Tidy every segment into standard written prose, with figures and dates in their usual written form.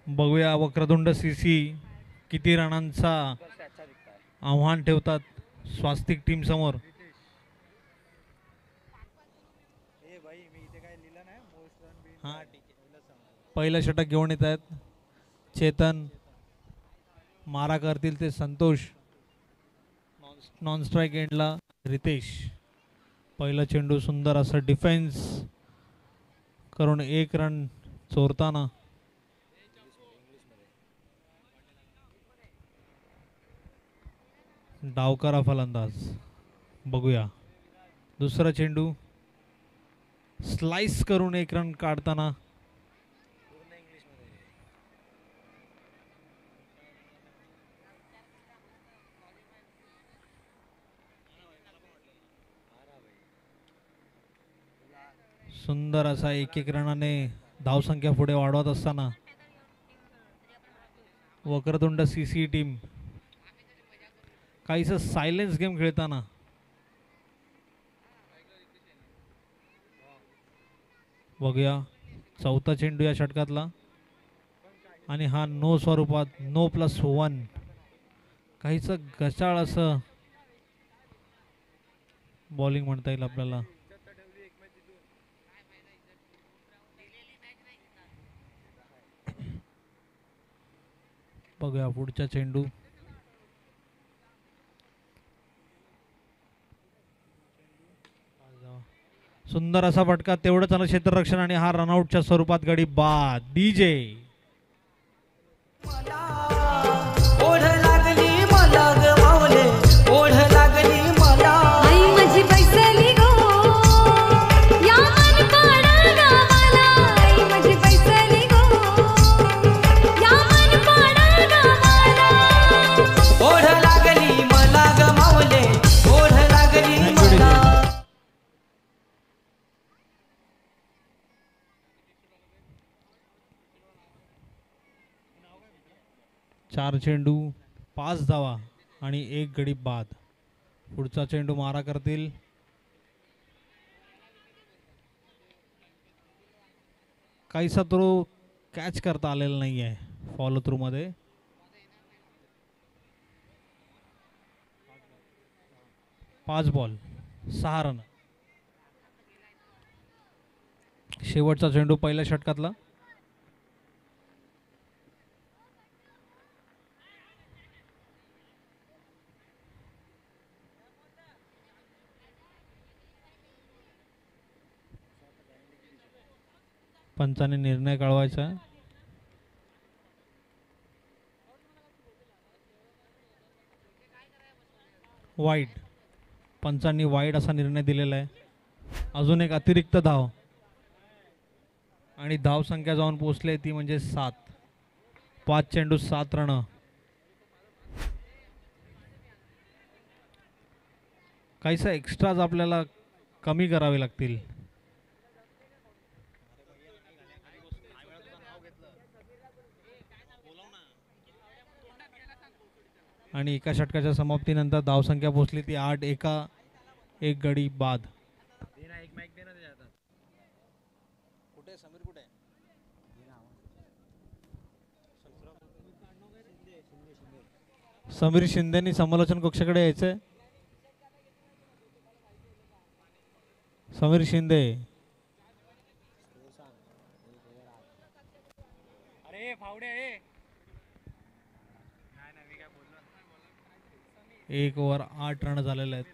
बघूया वक्रतुंड सीसी किती रनांचा आव्हान ठेवतात स्वास्तिक टीम समोर. पहिलं षटक घेऊन येत आहेत चेतन. मारा करतील ते संतोष. नॉन स्ट्राईक एंडला रितेश. पहिला चेंडू सुंदर असं डिफेन्स करून 1 रन चोरताना डावकरा फलंदाज. बघूया दुसरा चेंडू स्लाइस करून 1 रन काढताना सुंदर असा 1-1 रनाने धावसंख्या पुढे वाढवत असताना वक्रतुंड सीसी टीम काहीसं सायलेन्स गेम खेळताना बघूया चौथा चेंडू या षटकातला आणि हा नो स्वरूपात नो +1 काहीसं गचाळ असं बॉलिंग म्हणता येईल आपल्याला. बघूया पुढचा चेंडू सुंदर असा फटका तेवढंच आलं क्षेत्ररक्षण आणि हा रनआउटच्या स्वरूपात गडी बाद. डीजे चार चेंडू 5 धावा आणि 1 गडी बाद. पुढचा चेंडू मारा करतील काहीसा तो कॅच करता आलेला नाही आहे फॉलो थ्रू मध्ये. पाच बॉल 6 रन. शेवटचा चेंडू पहिल्या षटकातला पंचाने निर्णय कळवायचा. वाईड. पंचांनी वाईड असा निर्णय दिलेला आहे. अजून एक अतिरिक्त धाव आणि धाव संख्या जाऊन पोहोचली ती म्हणजे 7. 5 चेंडू 7 रन. काहीसा एक्स्ट्राज आपल्याला कमी करावे लागतील. आणि एका षटकाच्या समाप्तीनंतर धावसंख्या पोहोचली ती 8. 1 गडी बाद. समीर शिंदेनी समालोचन कक्षाकडे यायचंय. समीर शिंदे. अरे फावडे 1 ओव्हर 8 रन झालेले आहेत.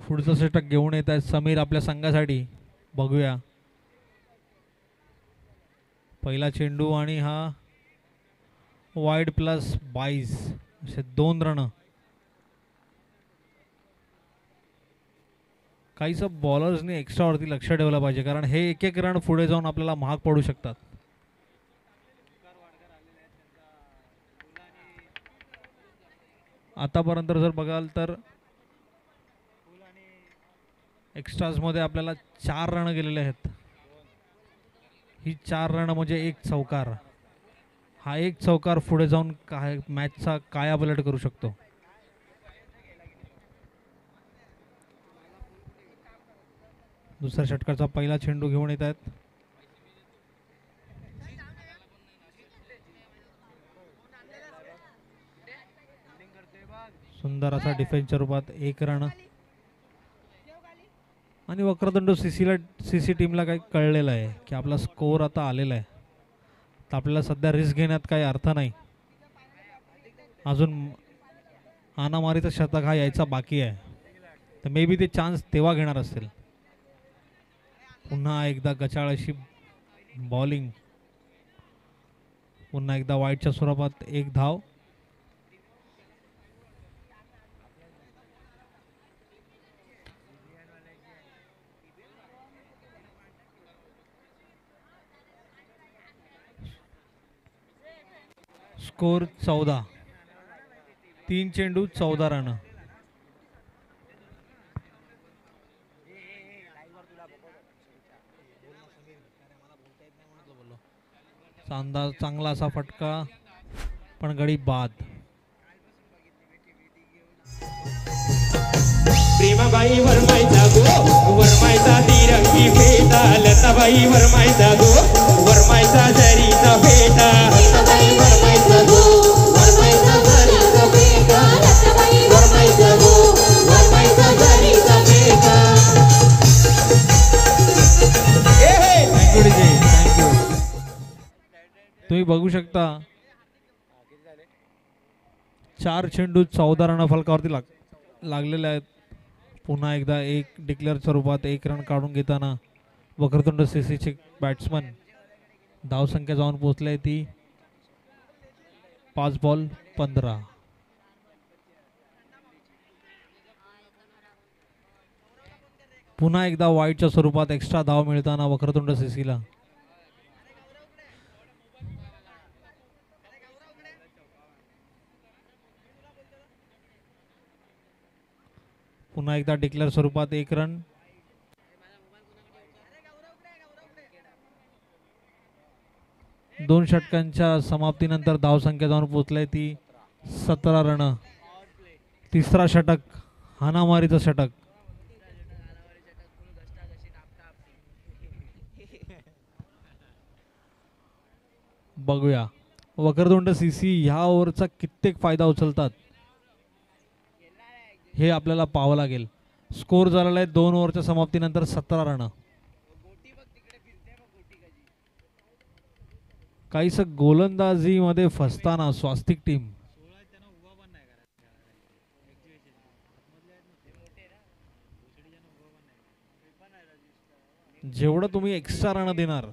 पुढचं षटक घेऊन येत आहेत समीर आपल्या संघासाठी. बघूया पहिला चेंडू आणि हा वाईड +22 असे 2 रन. काहीसं बॉलर्सनी एक्स्ट्रावरती लक्ष ठेवलं पाहिजे, कारण हे एक एक रन पुढे जाऊन आपल्याला महाग पडू शकतात. आतापर्यंत जर बघाल तर एक्स्ट्राजमध्ये आपल्याला 4 रन गेलेले आहेत. ही 4 रन म्हणजे एक चौकार. हा एक चौकार पुढे जाऊन काय मॅचचा कायापालट करू शकतो. दुसऱ्या षटकाचा पहिला चेंडू घेऊन येत आहेत. सुंदर असा डिफेन्सच्या रूपात 1 रन. आणि वक्रतुंड सीसी टीमला काही कळलेलं आहे की आपला स्कोअर आता आलेला आहे, तर आपल्याला सध्या रिस्क घेण्यात काही अर्थ नाही. अजून हाणामारीचा शतक हा यायचा बाकी आहे, तर मे बी ते चान्स तेव्हा घेणार असतील. पुन्हा एकदा गचाळ अशी बॉलिंग. पुन्हा एकदा वाईटच्या स्वरूपात 1 धाव. स्कोर 14. 3 चेंडू 14 रन. चांगला असा फटका, पण गडी बाद. प्रेमाबाई वरमाईचा गो, वरमाईचा तिरंगी फेटा. लताबाई वरमाईचा गो, वरमाईचा जरीचा फेटा. लताबाई वरमाईचा गो, वरमाईचा जरीचा फेटा. लताबाई वरमाईचा गो, वरमाईचा जरीचा फेटा. थँक्यू. तुम्ही बघू शकता 4 चेंडू 14 रन फलकावरती लागलेले आहेत. पुन्हा एकदा एक डिक्लेअरच्या रूपात 1 रन काढून घेताना वक्रतुंड सीसीचे बॅट्समन. धावसंख्या जाऊन पोहोचली ती 5 बॉल 15. पुन्हा एकदा वाईटच्या स्वरूपात एक्स्ट्रा धाव मिळताना वक्रतुंड सीसीला. पुन्हा एकदा डिक्लेअर स्वरूपात 1 रन. दोन षटकांच्या समाप्तीनंतर धावसंख्या जाऊन पोहोचली ती 17 रन. तिसरा षटक, हाणामारीचं षटक. बघूया वक्रतुंड सीसी ह्या ओव्हरचा कित्येक फायदा उचलतात हे आपल्याला पाहावं लागेल. स्कोर झालेला आहे 2 ओव्हरच्या समाप्तीनंतर 17 रन. काहीस गोलंदाजीमध्ये फसताना स्वास्तिक टीम जेवढं तुम्ही एक्स्ट्रा रन देणार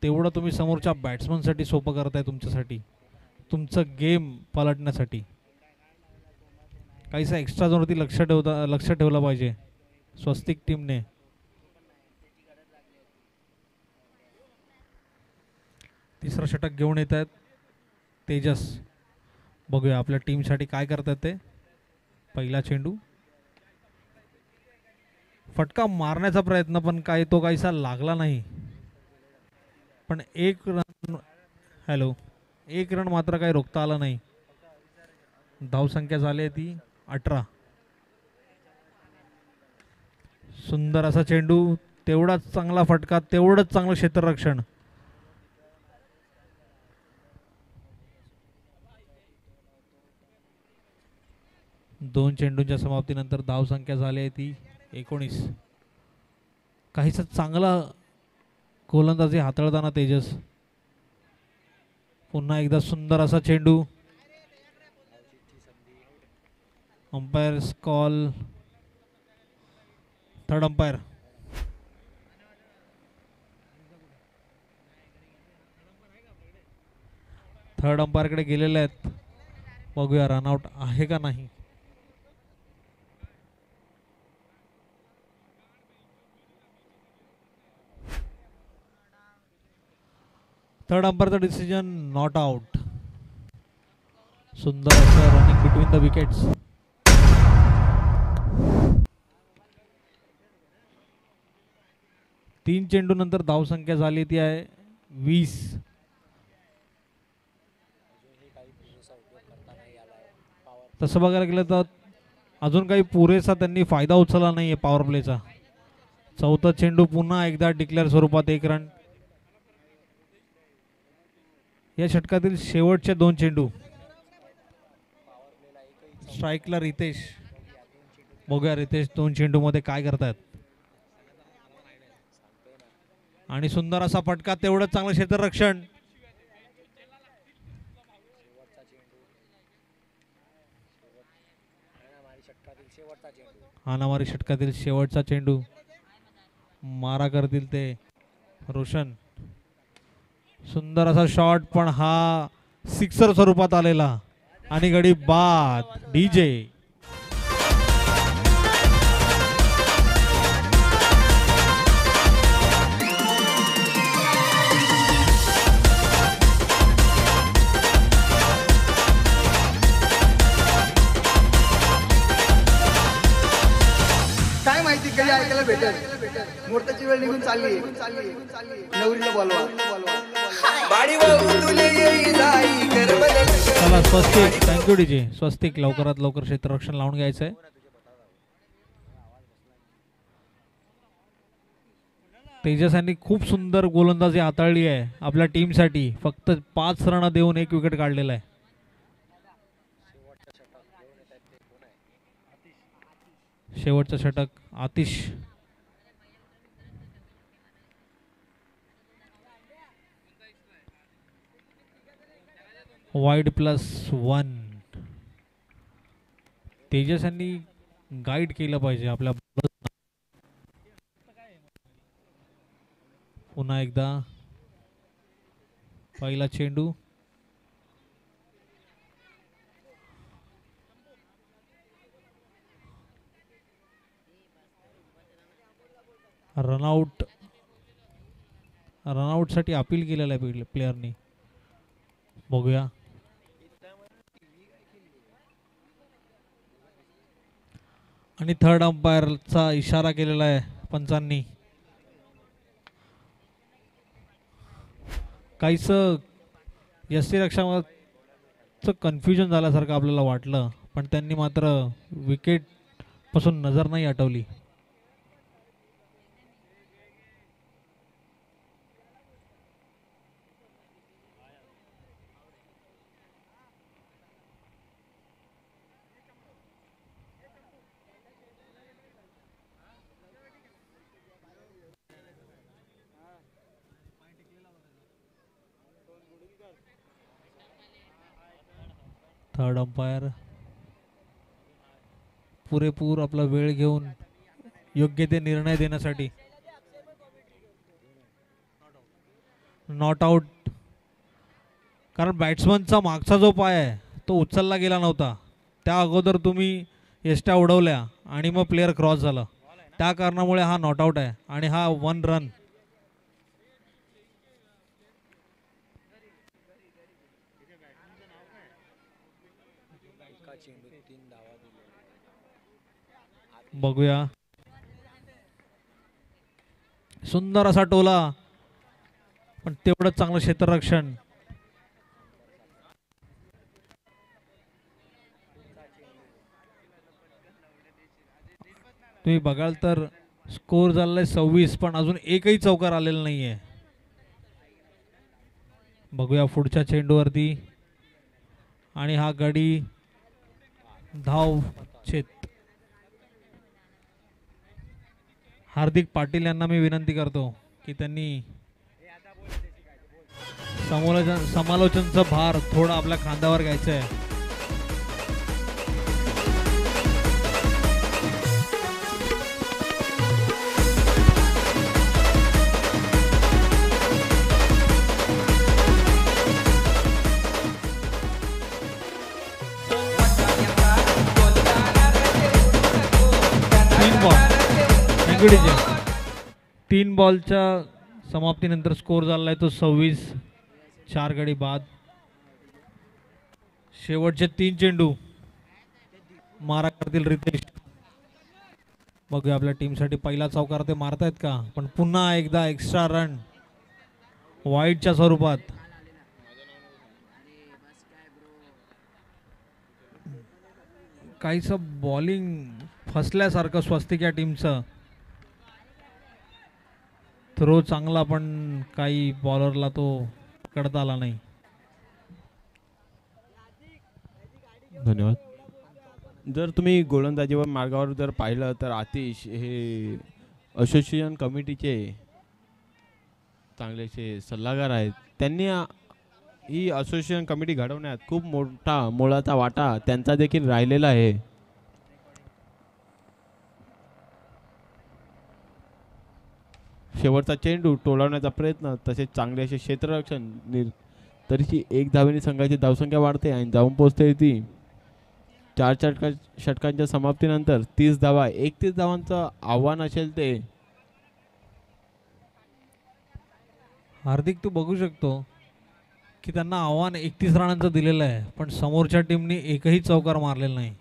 तेवढं तुम्ही समोरच्या बॅट्समनसाठी सोपं करताय, तुमच्यासाठी, तुमचं गेम पलटण्यासाठी. काहीसा एक्स्ट्रा जोरती लक्ष ठेवलं पाहिजे स्वस्तिक टीमने. तिसरं षटक घेऊन येत आहेत तेजस. बघूया आपल्या टीमसाठी काय करतात ते. पहिला चेंडू, फटका मारण्याचा प्रयत्न, पण काय तो काहीसा लागला नाही. पण 1 रन, 1 रन मात्र काही रोखता आला नाही. धावसंख्या झाली आहे ती 18. सुंदर असा चेंडू, तेवढाच चांगला फटका, तेवढंच चांगलं क्षेत्ररक्षण. दोन चेंडूंच्या समाप्तीनंतर धावसंख्या झाली आहे ती 19. काहीसा चांगला गोलंदाजी हाताळताना तेजस. पुन्हा एकदा सुंदर असा चेंडू. Umpire's call, third umpire. Third अंपायरकडे गेलेले आहेत. बघूया रनआउट आहे का नाही. थर्ड अंपायरचा डिसिजन नॉट आउट. सुंदर असं रनिंग बिटवीन द विकेट्स. तीन चेंडू नंतर धावसंख्या झाली ती आहे 20. तसं बघायला गेलं तर अजून काही पुरेसा त्यांनी फायदा उचलला नाहीये पॉवर प्लेचा. चौथा चेंडू पुन्हा एकदा डिक्लेअर स्वरूपात 1 रन. या षटकातील शेवटचे 2 चेंडू. स्ट्राईकला रितेश. बघूया रितेश 2 चेंडू मध्ये काय करतायत. आणि सुंदर असा फटका, तेवढंच चांगलं क्षेत्ररक्षण. हाणामारी षटकातील शेवटचा चेंडू. मारा करतील ते रोशन. सुंदर असा शॉट, पण हा सिक्सर स्वरूपात आलेला आणि गडी बाद. डीजे काय माहिती कधी ऐकायला भेटेल. मुहूर्ताची वेळ निघून चालली. नवरीला बोलवा. चला स्वस्तिक. Thank you DJ. स्वस्तिक लवकरात लवकर क्षेत्ररक्षण लावून घ्यायचंय. तेजस यांनी खूप सुंदर गोलंदाजी हाताळली आहे आपल्या टीमसाठी. फक्त 5 रन देऊन 1 विकेट काढलेला आहे. शेवटचं षटक आतिश. वाईड +1. तेजस यांनी गाईड केलं पाहिजे आपल्या. पुन्हा एकदा पहिला चेंडू. रनआउट. रनआउट साठी अपील केलेलं आहे प्लेयरनी. बघूया. आणि थर्ड अंपायरचा इशारा केलेला आहे पंचांनी. काहीच यष्टीरक्षकाचं कन्फ्युजन झाल्यासारखं आपल्याला वाटलं, पण त्यांनी मात्र विकेट पासून नजर नाही हटवली. थर्ड अंपायर पुरेपूर आपला वेळ घेऊन योग्य ते निर्णय देण्यासाठी. Not out. कारण बॅट्समनचा मागचा जो पाय आहे तो उचलला गेला नव्हता. त्या अगोदर तुम्ही यष्ट्या उडवल्या आणि मग प्लेयर क्रॉस झाला. त्या कारणामुळे हा नॉट आउट आहे आणि हा 1 रन. बघूया. सुंदर असा टोला, पण तेवढंच चांगलं क्षेत्ररक्षण. तुम्ही बघाल तर स्कोर झालाय 26, पण अजून एकही चौकार आलेला नाहीये. बघूया पुढच्या चेंडूवरती. आणि हा गडी धाव छेद. हार्दिक पाटील यांना मी विनंती करतो की त्यांनी समालोचनचा भार थोडा आपल्या खांद्यावर घ्यायचा आहे. Thank you DJ. 3 बॉलच्या समाप्तीनंतर स्कोर झालाय तो 26. 4 गडी बाद. शेवटचे 3 चेंडू मारा करतील रितेश. बघूया आपल्या टीमसाठी पहिला चौकार ते मारतायत का, पण पुन्हा एकदा एक्स्ट्रा रन वाईटच्या स्वरूपात. काहीच बॉलिंग फसल्यासारखं स्वस्तिक या टीमचं. थ्रो चांगला पण काही बॉलरला तो पकडता आला नाही. धन्यवाद. जर तुम्ही गोलंदाजीवर मार्गावर जर पाहिलं तर आतिश हे असोसिएशन कमिटीचे चांगलेचे सल्लागार आहेत. त्यांनी ही असोसिएशन कमिटी घडवण्यात खूप मोलाचा वाटा त्यांचा देखील राहिलेला आहे. शेवटचा चेंडू टोलावण्याचा प्रयत्न, तसेच चांगले असे क्षेत्ररक्षण. तरीही 1 धावेने संघाची धावसंख्या वाढते आणि जाऊन पोहोचते ती 4 षटकांच्या समाप्तीनंतर 30 धावा. 31 धावांचं आव्हान असेल ते. हार्दिक, तू बघू शकतो की त्यांना आव्हान 31 रनांचं दिलेलं आहे, पण समोरच्या टीमने एकही चौकार मारलेला नाही.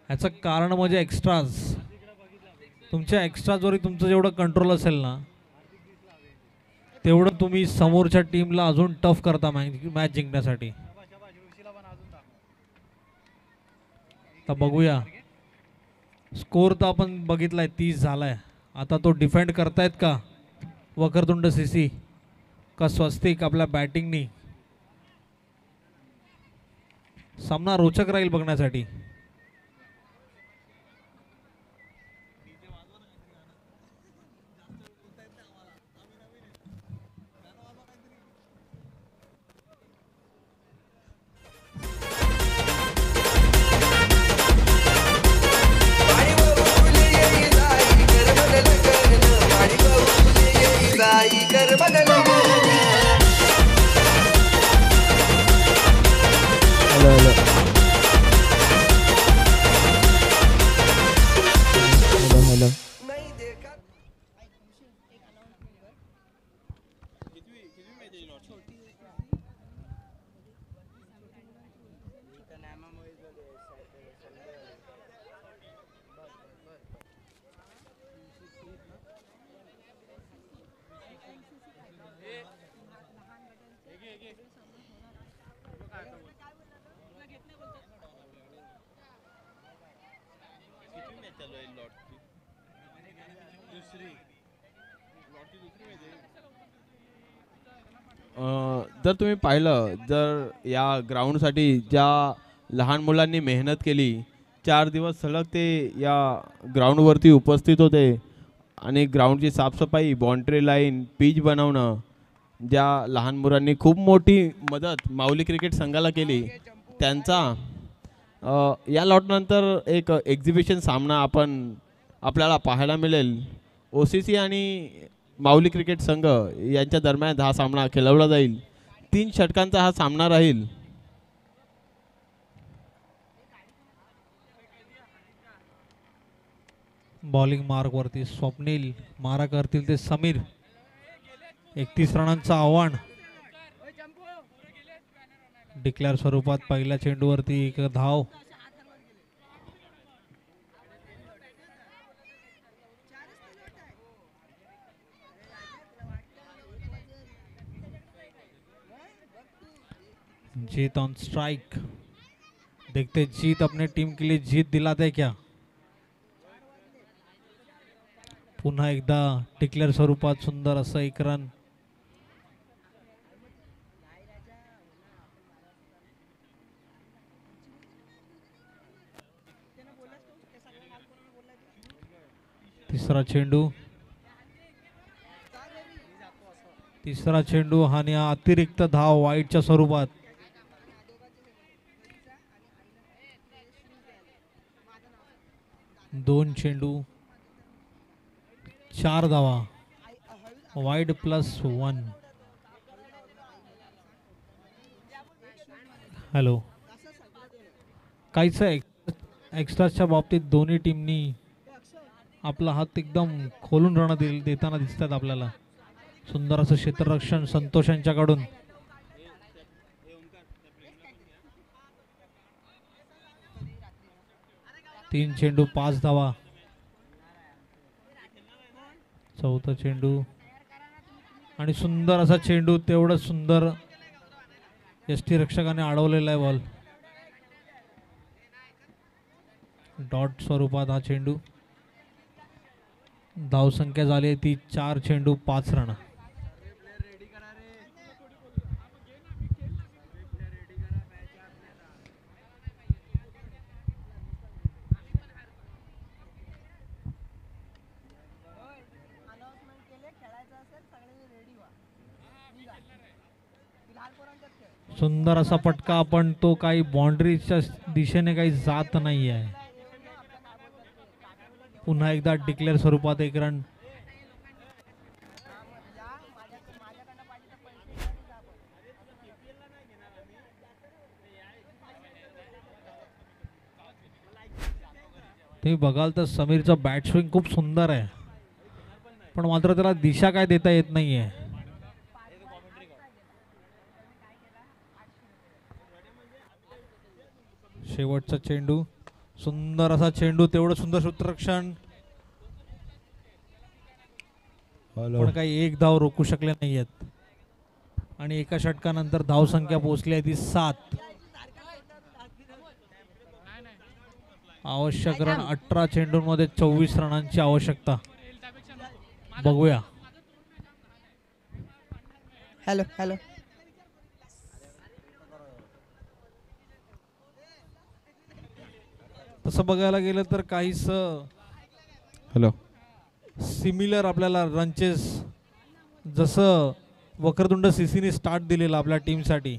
याचं कारण म्हणजे एक्स्ट्राज. तुमच्या एक्स्ट्राजवरही तुमचं जेवढं कंट्रोल असेल ना, तेवढं तुम्ही समोरच्या टीमला अजून टफ करता मॅच जिंकण्यासाठी. आता बघूया, स्कोर तर आपण बघितलाय 30 झालाय. आता तो डिफेंड करतायत का वक्रतुंड सीसी का स्वस्तिक आपल्या बॅटिंगनी. सामना रोचक राहील बघण्यासाठी. जर तुम्ही पाहिलं, जर या ग्राउंडसाठी ज्या लहान मुलांनी मेहनत केली, 4 दिवस सलग ते या ग्राउंडवरती उपस्थित होते आणि ग्राउंडची साफसफाई, बाउंड्री लाईन, पिच बनवणं, ज्या लहान मुलांनी खूप मोठी मदत माऊली क्रिकेट संघाला केली, त्यांचा या लॉटनंतर एक एक्झिबिशन सामना आपल्याला पाहायला मिळेल. OCC आणि माऊली क्रिकेट संघ यांच्या दरम्यान हा सामना खेळवला जाईल. 3 षटकांचा हा सामना राहील. बॉलिंग मार्क वरती स्वप्नील, मारा करतील ते समीर. 31 रनांचं आव्हान. डिक्लेअर स्वरूपात पहिल्या चेंडूवरती 1 धाव. जीत ऑन स्ट्राइक. देखते जीत अपने टीम के लिए जीत दिलाते क्या. पुन्हा एकदा डिक्लेअर स्वरूपात सुंदर असं 1 रन. तिसरा चेंडू आणि अतिरिक्त धाव वाईटच्या स्वरूपात. दोन चेंडू 4 धावा. वाईड +1. हॅलो, काहीच एक्स्ट्राच्या बाबतीत दोन्ही टीमनी आपला हात एकदम खोलून रण देताना दिसतात आपल्याला. सुंदर असं क्षेत्ररक्षण संतोष यांच्याकडून. 3 चेंडू 5 धावा. चौथा चेंडू आणि सुंदर असा चेंडू, तेवढं सुंदर यष्टी रक्षकाने अडवलेला आहे बॉल. डॉट स्वरूपात हा चेंडू. धावसंख्या झाली आहे ती 4 चेंडू 5 रन. सुंदर असा फटका, पण तो काही बाउंड्रीच्या दिशेने काही जात नाही आहे. पुन्हा एकदा डिक्लेअर स्वरूपात 1 रन. तुम्ही बघाल तर समीरचा बॅट स्विंग खूप सुंदर आहे, पण मात्र त्याला दिशा काय देता येत नाहीये. शेवटचा चेंडू, सुंदर असा चेंडू, तेवढं सुंदर सूत्ररक्षण, पण काही 1 धाव रोखू शकले नाहीयेत. आणि एका षटकानंतर धावसंख्या पोहोचली आहे ती 7. आवश्यक रन 18 चेंडूंमध्ये 24 रनांची आवश्यकता. बघूया. Hello hello. तसं बघायला गेलं तर काहीच हॅलो सिमिलर आपल्याला रनचेस, जसं वक्रतुंड सीसीने स्टार्ट दिलेला आपल्या टीमसाठी,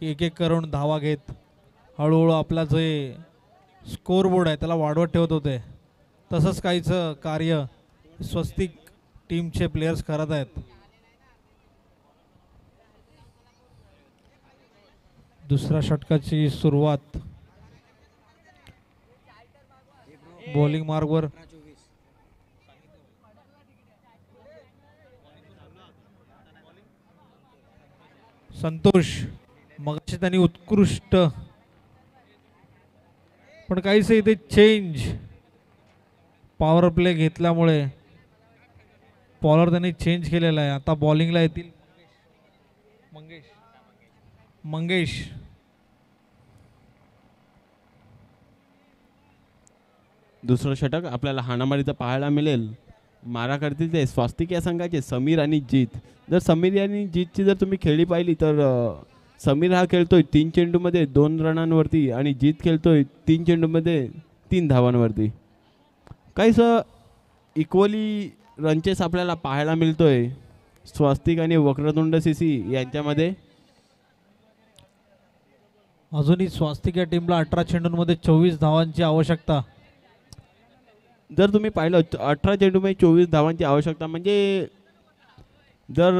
की एक करून धावा घेत हळूहळू आपला जे स्कोर बोर्ड आहे त्याला वाढवत ठेवत होते, तसंच काहीच कार्य स्वस्तिक टीमचे प्लेयर्स करत आहेत. दुसऱ्या षटकाची सुरुवात. बॉलिंग मार्गवर संतोष, मगाशी त्यांनी उत्कृष्ट, पण काहीच इथे चेंज पॉवर प्ले घेतल्यामुळे बॉलर त्यांनी चेंज केलेला आहे. आता बॉलिंगला येतील मंगेश. दुसरं षटक आपल्याला हाणामारीचं पाहायला मिळेल. मारा करतील ते स्वास्तिक या संघाचे समीर आणि जीत. जर समीर आणि जीतची जर तुम्ही खेळी पाहिली तर समीर हा खेळतोय 3 चेंडूमध्ये 2 रनांवरती आणि जीत खेळतोय 3 चेंडूमध्ये 3 धावांवरती. काहीच इक्वली रनचेस आपल्याला पाहायला मिळतोय स्वास्तिक आणि वक्रतुंड सीसी यांच्यामध्ये. अजूनही स्वास्तिक या टीमला 18 चेंडूंमध्ये 24 धावांची आवश्यकता. जर तुम्ही पाहिलं 18 चेंडूमध्ये 24 धावांची आवश्यकता, म्हणजे जर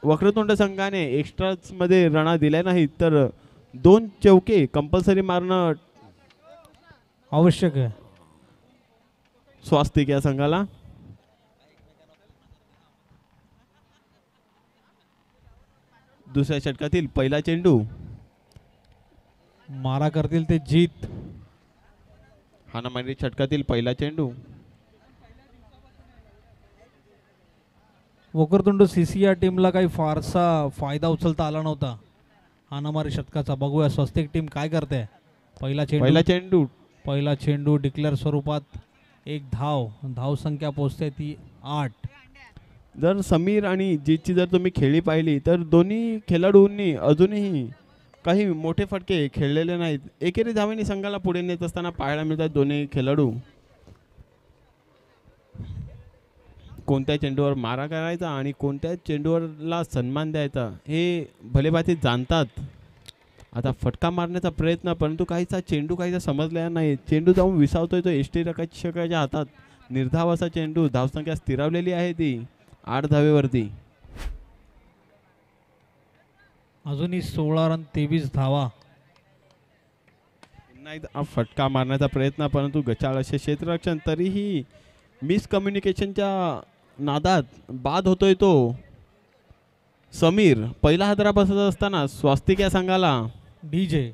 वक्रतुंड संघाने एक्स्ट्रामध्ये रणा दिल्या नाहीत तर 2 चौके कंपल्सरी मारणं आवश्यक आहे स्वास्तिक या संघाला. दुसऱ्या षटकातील पहिला चेंडू. मारा करतील ते जीत. हाणामारी षटकातील पहिला चेंडू. वक्रतुंड सीसी या टीमला काही फारसा फायदा उचलता आला नव्हता हाणामारी षटकाचा. बघूया स्वस्तिक टीम काय करते. पहिला चेंडू डिक्लेअर स्वरूपात 1 धाव. धावसंख्या पोहोचते ती 8. जर समीर आणि जीतची जर तुम्ही खेळी पाहिली तर दोन्ही खेळाडूंनी अजूनही काही मोठे फटके खेळलेले नाहीत. एकेरी धावेने संघाला पुढे नेत असताना पाहायला मिळतात दोन्ही खेळाडू. कोणत्या चेंडूवर मारा करायचा आणि कोणत्या चेंडूवरला सन्मान द्यायचा हे भलेभाती जाणतात. आता फटका मारण्याचा प्रयत्न, परंतु काहीचा चेंडू काहीचा समजलेला नाही. चेंडू जाऊन विसावतोय तो यष्टी रक्षकाच्या हातात. निर्धाव असा चेंडू. धावसंख्या स्थिरावलेली आहे ती 8 धावेवरती. अजूनही 16 रन 23 धावा. पुन्हा एकदा फटका मारण्याचा प्रयत्न, परंतु गचाळ असे क्षेत्ररक्षण. तरीही मिसकम्युनिकेशनच्या नादात बाद होतोय तो समीर. पहिला हादरा बसत असताना स्वास्तिक या संघाला डीजे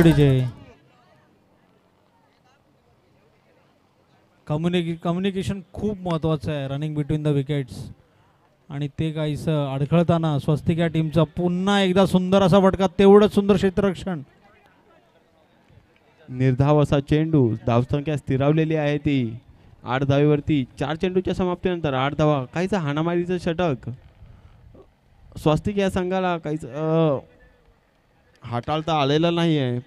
थँक्यू डीजे. कम्युनिकेशन खूप महत्त्वाचं आहे रनिंग बिटवीन द विकेट्स, आणि ते काहीसं अडखळताना स्वस्तिक या टीमचा पुन्हा एकदा सुंदर असा फटका, तेवढंच सुंदर क्षेत्ररक्षण. निर्धाव असा चेंडू, धावसंख्या स्थिरावलेली आहे ती 8 धावेवरती. 4 चेंडूच्या समाप्तीनंतर 8 धावा. काहीचं हाणामारीचं षटक स्वस्तिक या संघाला काहीच हाताळता आलेलं नाही आहे.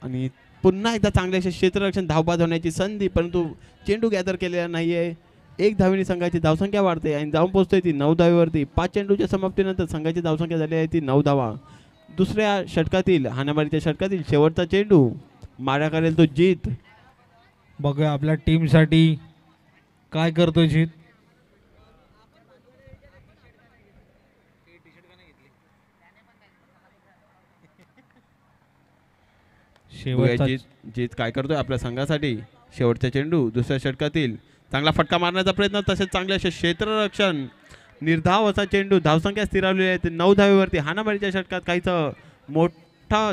आणि पुन्हा एकदा चांगले असे क्षेत्ररक्षण, धावबाद होण्याची संधी, परंतु चेंडू गॅदर केलेला नाही आहे. 1 धावेने संघाची धावसंख्या वाढते आणि जाऊन पोहोचते ती 9 धावेवरती. 5 चेंडूच्या समाप्तीनंतर संघाची धावसंख्या झाली आहे ती 9 धावा. दुसऱ्या षटकातील, हाणामारीच्या षटकातील शेवटचा चेंडू मारा करेल तो जीत. बघूया आपल्या टीमसाठी काय करतोय जीत. शेवटचा जीत काय करतोय आपल्या संघासाठी. शेवटचा चेंडू दुसऱ्या षटकातील, चांगला फटका मारण्याचा प्रयत्न, तसेच चांगले असे क्षेत्ररक्षण, निर्धाव असा चेंडू, धावसंख्या स्थिरावलेली आहे 9 धावेवरती. हाणामारीच्या षटकात काहीच मोठा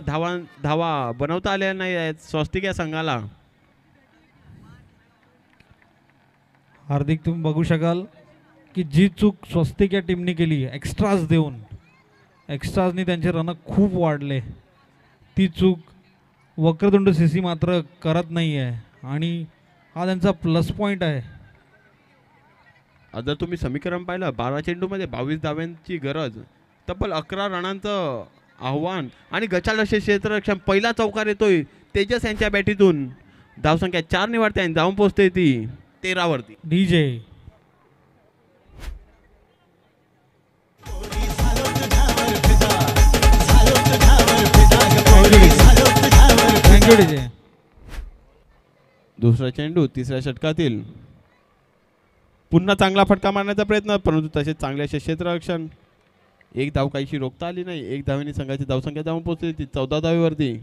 धावा बनवता आलेला नाही आहेत स्वस्तिक या संघाला. हार्दिक, तुम्ही बघू शकाल की जी चूक स्वस्तिक या टीमने केली एक्स्ट्राज देऊन, एक्स्ट्राजनी त्यांचे रन खूप वाढले, ती चूक वक्रतुंड सीसी मात्र करत नाही आहे आणि हा त्यांचा प्लस पॉईंट आहे. जर तुम्ही समीकरण पाहिलं, 12 चेंडूमध्ये 22 धाव्यांची गरज, तब्बल 11 रनांचं आव्हान आणि गचाल असे क्षेत्ररक्षण. पहिला चौकार येतोय तेजस यांच्या बॅटीतून, धावसंख्या 4 ने वाढते आणि जाऊन पोहोचते ती 13 वरती. DJ thank you DJ. दुसरा चेंडू तिसऱ्या षटकातील, पुन्हा चांगला फटका मारण्याचा प्रयत्न, परंतु तसेच चांगले असे क्षेत्ररक्षण. 1 धाव काहीशी रोखता आली नाही. 1 धावेने संघाची धावसंख्या जाऊन पोहोचली ती 14 धावेवरती.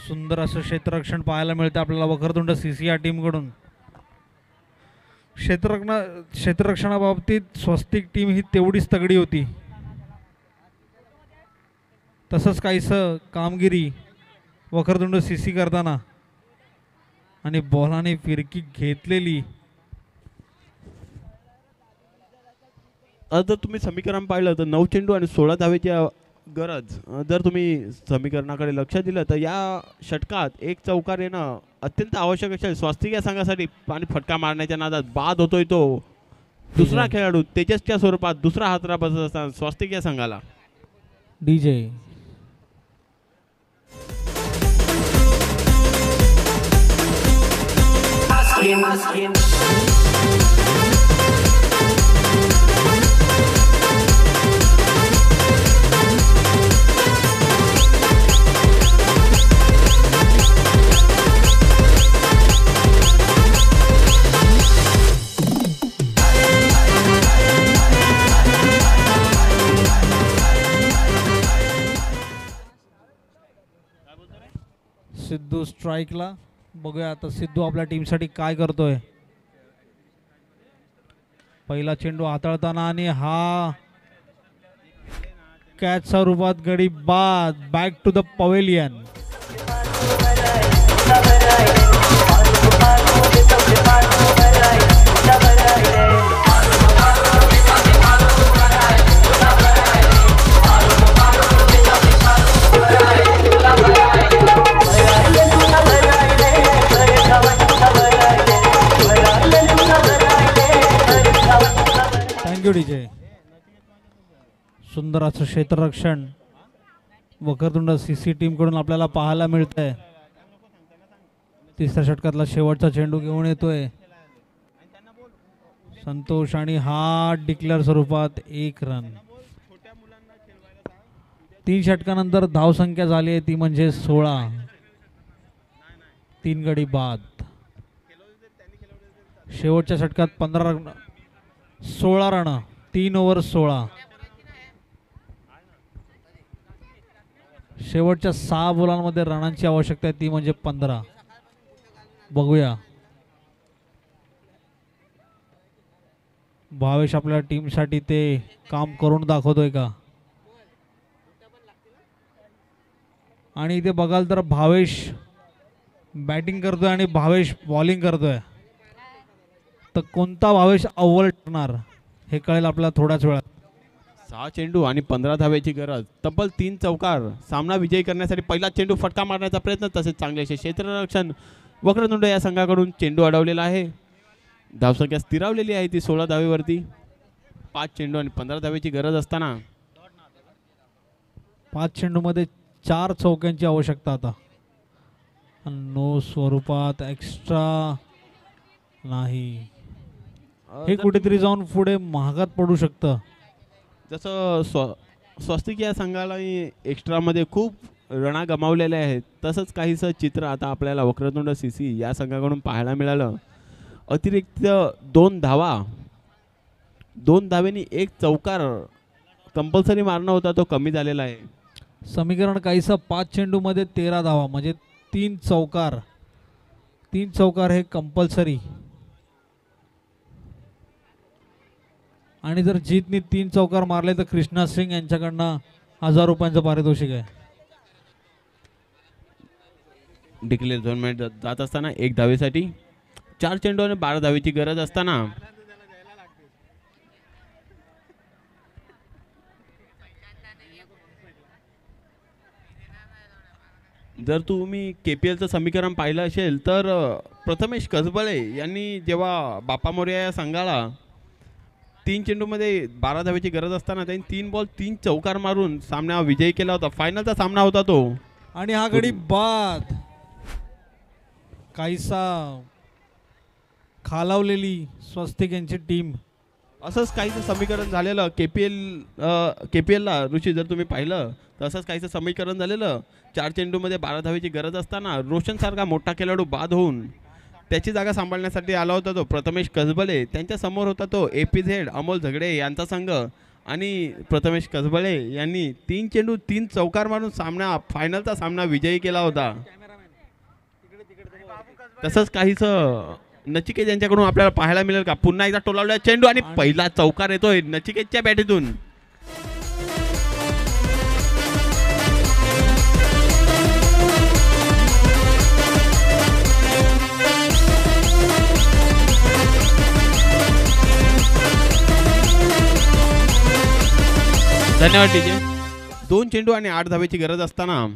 सुंदर असं क्षेत्ररक्षण पाहायला मिळतं आपल्याला वक्रतुंड सीसी या टीमकडून. क्षेत्ररक्षणाबाबतीत स्वस्तिक टीम ही तेवढीच तगडी होती. तसंच काहीसं कामगिरी वक्रतुंड सीसी करताना आणि बॉलाने फिरकी घेतलेली. जर तुम्ही समीकरण पाहिलं तर 9 चेंडू आणि 16 धावेची गरज. जर तुम्ही समीकरणाकडे लक्ष दिलं तर या षटकात 1 चौकार येणं अत्यंत आवश्यक असेल स्वस्तिक या संघासाठी. आणि फटका मारण्याच्या नादात बाद होतोय तो दुसरा खेळाडू तेजसच्या स्वरूपात दुसरा हातरा बसत असताना स्वस्तिक या संघाला. डीजे सिद्धू स्ट्राईकला. बघूया आता सिद्धू आपल्या टीमसाठी काय करतोय. पहिला चेंडू हाताळताना आणि हा कॅचच्या रूपात गडी बाद. Back to the pavilion. Thank you DJ. सुंदर असं क्षेत्ररक्षण वक्रतुंड सीसी टीमकडून आपल्याला पाहायला मिळतंय. तिसऱ्या षटकातला शेवटचा चेंडू घेऊन येतोय संतोष आणि हा डिक्लेअर स्वरूपात 1 रन. 3 षटकानंतर धावसंख्या झाली आहे ती म्हणजे 16. 3 गडी बाद. शेवटच्या षटकात 15 रन, 16 रन, 3 ओव्हर 16. शेवटच्या 6 बॉलांमध्ये रनांची आवश्यकता आहे ती म्हणजे 15. बघूया भावेश आपल्या टीमसाठी ते काम करून दाखवतोय का? आणि इथे बघाल तर भावेश बॅटिंग करतोय आणि भावेश बॉलिंग करतोय, तर कोणता भावेश अव्वल ठरणार हे कळेल आपल्याला थोड्याच वेळात. 6 चेंडू आणि 15 धावेची गरज, तब्बल 3 चौकार. सामना विजयी करण्यासाठी पहिला चेंडू फटका मारण्याचा प्रयत्न, तसेच चांगले असे क्षेत्ररक्षण वक्रतुंड या संघाकडून. चेंडू अडवलेला आहे. धावसंख्या स्थिरावलेली आहे ती 16 धावेवरती. 5 चेंडू आणि 15 धावेची गरज असताना 5 चेंडूमध्ये 4 चौक्यांची आवश्यकता आता. नो स्वरूपात एक्स्ट्रा नाही, हे कुठेतरी जाऊन पुढे महागात पडू शकतं. जसं स्वस्तिक या संघाला एक्स्ट्रामध्ये खूप रणा गमावलेल्या आहेत, तसंच काहीसं चित्र आता आपल्याला वक्रतुंड सीसी या संघाकडून पाहायला मिळालं. अतिरिक्त 2 धावा, 2 धावेनी 1 चौकार कंपल्सरी मारणं होता, तो कमी झालेला आहे. समीकरण काहीसं 5 चेंडूमध्ये 13 धावा म्हणजे 3 चौकार. 3 चौकार हे कंपल्सरी. आणि जर जीतनी 3 चौकार मारले तर कृष्णा सिंग यांच्याकडनं 1000 रुपयांचं पारितोषिक आहे. डिक्लेअर झोन मध्ये जात असताना 1 धावेसाठी 4 चेंडू आणि 12 धावेची गरज असताना जर तुम्ही KPLचं समीकरण पाहिलं असेल तर प्रथमेश कसबळे यांनी जेव्हा बापा मोरया या संघाला 3 चेंडूमध्ये 12 धावेची गरज असताना त्यांनी 3 बॉल 3 चौकार मारून सामना विजयी केला होता. फायनलचा सामना होता तो. आणि हा गडी बाद काहीसा खालावलेली स्वस्तिक यांची टीम. असंच काहीचं समीकरण झालेलं KPLला ऋषी, जर तुम्ही पाहिलं तर असंच काहीचं समीकरण झालेलं. 4 चेंडूमध्ये 12 धावेची गरज असताना रोशनसारखा मोठा खेळाडू बाद होऊन त्याची जागा सांभाळण्यासाठी आला होता तो प्रथमेश कसबळे. त्यांच्या समोर होता तो APZ अमोल झगडे यांचा संघ. आणि प्रथमेश कसबळे यांनी 3 चेंडू 3 चौकार मारून फायनलचा सामना विजयी केला होता. तसंच काहीचं नचिकेत यांच्याकडून आपल्याला पाहायला मिळेल का? पुन्हा एकदा टोलावला चेंडू आणि पहिला चौकार येतोय नचिकेतच्या बॅटीतून. धन्यवाद टीजे. 2 चेंडू आणि 8 धावेची गरज असताना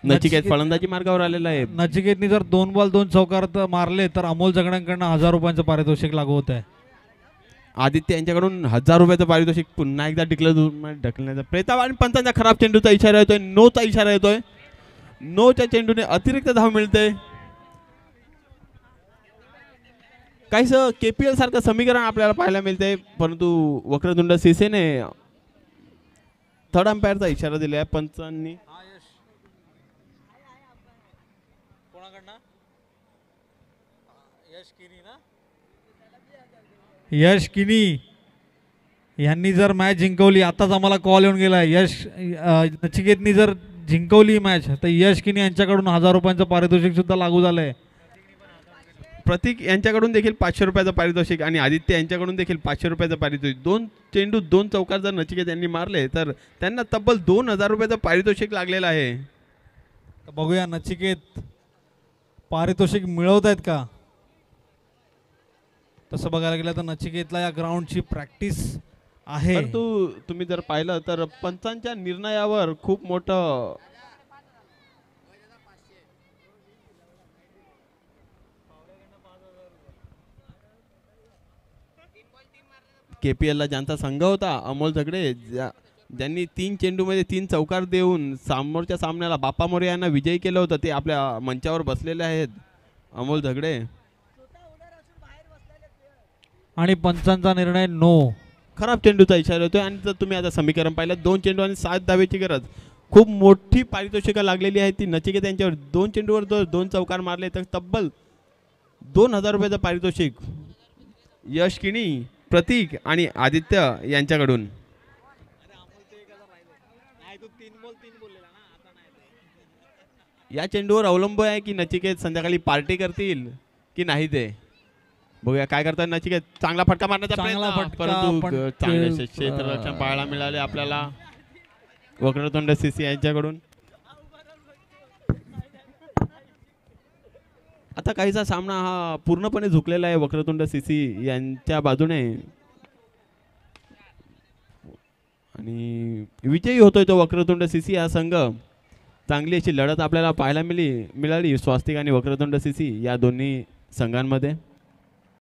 नचिकेत फलंदाजी मार्गावर आलेला आहे. नचिकेतनी जर 2 बॉल 2 चौकार मारले तर अमोल झगड्यांकडनं 1000 रुपयांचं पारितोषिक लागू होत आहे. आदित्य यांच्याकडून 1000 रुपयाचं पारितोषिक पुन्हा एकदा ढकलण्याचा प्रयत्न आणि पंचांचा खराब चेंडूचा इशारा येतोय. नोचा इशारा येतोय. नोच्या चेंडूने अतिरिक्त धाव मिळते. काहीच KPL सारखं समीकरण आपल्याला पाहायला मिळते, परंतु वक्रतुंड सीसीने थर्ड अंपायरचा इशारा दिला आहे पंचांनी. यश किनी यांनी जर मॅच जिंकवली, आताच आम्हाला कॉल येऊन गेला, नचिकेतनी जर जिंकवली मॅच तर यश किनी यांच्याकडून 1000 रुपयांचं पारितोषिक सुद्धा लागू झालंय. प्रतीक यांच्याकडून देखील 500 रुपयाचं पारितोषिक आणि आदित्य यांच्याकडून देखील 500 रुपयाचं पारितोषिक. 2 चेंडू 2 चौकार जर नचिकेत यांनी मारले तर त्यांना तब्बल 2000 रुपयाचं पारितोषिक लागलेलं आहे. बघूया नचिकेत पारितोषिक मिळवत आहेत का. तसं बघायला गेलं तर नचिकेतला या ग्राउंडची प्रॅक्टिस आहे, परंतु तुम्ही जर पाहिलं तर पंचांच्या निर्णयावर खूप मोठं KPLला ज्यांचा संघ होता अमोल झगडे, ज्यांनी 3 चेंडूमध्ये 3 चौकार देऊन समोरच्या सामन्याला बापा मोरे यांना विजयी केलं होतं, ते आपल्या मंचावर बसलेले आहेत अमोल झगडे. आणि पंचांचा निर्णय नो. खराब चेंडूचा इशारा होतोय. आणि जर तुम्ही आता समीकरण पाहिलं 2 चेंडू आणि 7 धावेची गरज, खूप मोठी पारितोषिकं लागलेली आहे ती नचिकेत यांच्यावर. 2 चेंडूवर जर 2 चौकार मारले तर तब्बल 2000 रुपयाचं पारितोषिक यश किनी, प्रतीक आणि आदित्य यांच्याकडून. या चेंडूवर अवलंबून आहे की नचिकेत संध्याकाळी पार्टी करतील की नाही ते. बघूया काय करतात नचिकेत. चांगला फटका मारण्याचा चांगला प्रयत्न फटका, परंतु पण चांगले ते, क्षेत्ररक्षण पाहायला मिळाले आपल्याला वक्रतुंड सीसी यांच्याकडून. आता काहीसा सामना हा पूर्णपणे झुकलेला आहे वक्रतुंड सीसी यांच्या बाजूने आणि विजयी होतोय तो वक्रतुंड सीसी हा संघ. चांगली अशी लढत आपल्याला पाहायला मिळाली स्वास्तिक आणि वक्रतुंड सीसी या दोन्ही संघांमध्ये.